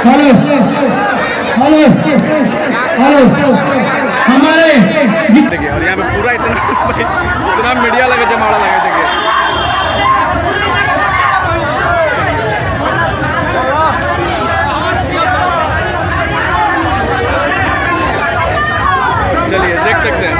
Hello hello hello हमारे देखिए, और यहाँ पे पूरा इतना मीडिया लगे, जमाड़ा लगे। देखिए चलिए देख सकते हैं।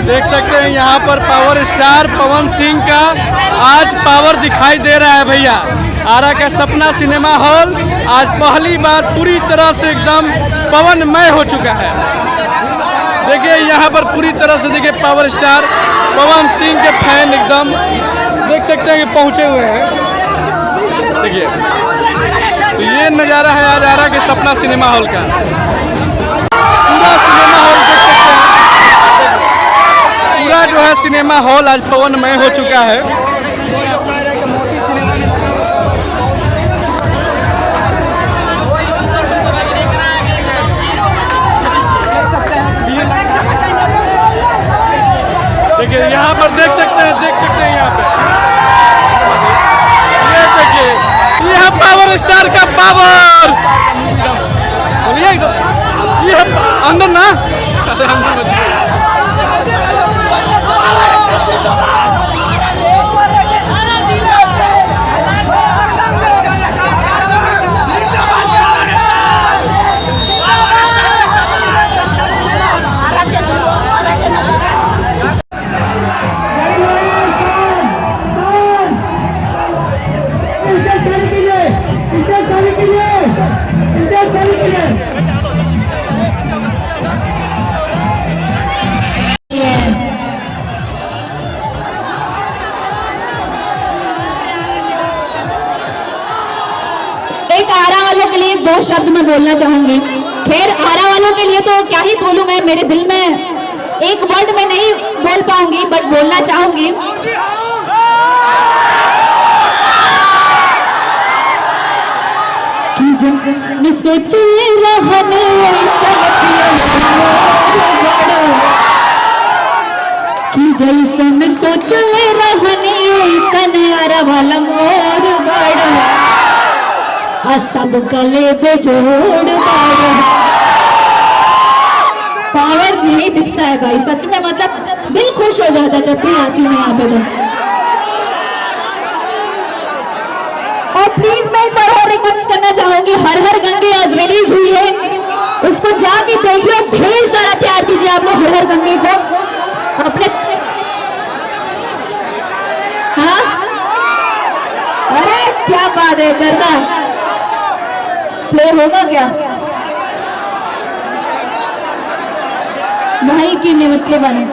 देख सकते हैं यहाँ पर पावर स्टार पवन सिंह का आज पावर दिखाई दे रहा है भैया। आरा का सपना सिनेमा हॉल आज पहली बार पूरी तरह से एकदम पवनमय हो चुका है। देखिए यहाँ पर पूरी तरह से देखिए पावर स्टार पवन सिंह के फैन एकदम देख सकते हैं कि पहुँचे हुए हैं। देखिए तो ये नज़ारा है आज आरा के सपना सिनेमा हॉल का। पूरा सिनेमा हॉल देख सकते हैं, पूरा जो है सिनेमा हॉल आज पवनमय हो चुका है। देखिए यहाँ पर देख सकते हैं यहाँ पे ये देखिए यह पावर स्टार का पावर। ये अंदर ना आरा वालों के लिए दो शब्द मैं बोलना चाहूंगी। खैर आरा वालों के लिए तो क्या ही बोलूं मैं, मेरे दिल में एक वर्ड में नहीं बोल पाऊंगी बट बोलना चाहूंगी। कि सोच रहने कि जैसन सोच रहने ऐसन आरा वाला मोर बड़ा सब गले बेजोड़ पावर नहीं दिखता है भाई, सच में मतलब दिल खुश हो जाता है जब भी आती हूँ यहाँ पे तो। और प्लीज मैं एक बार और रिक्वेस्ट करना चाहूंगी, हर हर गंगे आज रिलीज हुई है, उसको जाके देखिए, ढेर सारा प्यार दीजिए आप लोग हर हर गंगे को अपने। हाँ अरे क्या बात है, करता प्ले होगा क्या भाई की निमित्त बने।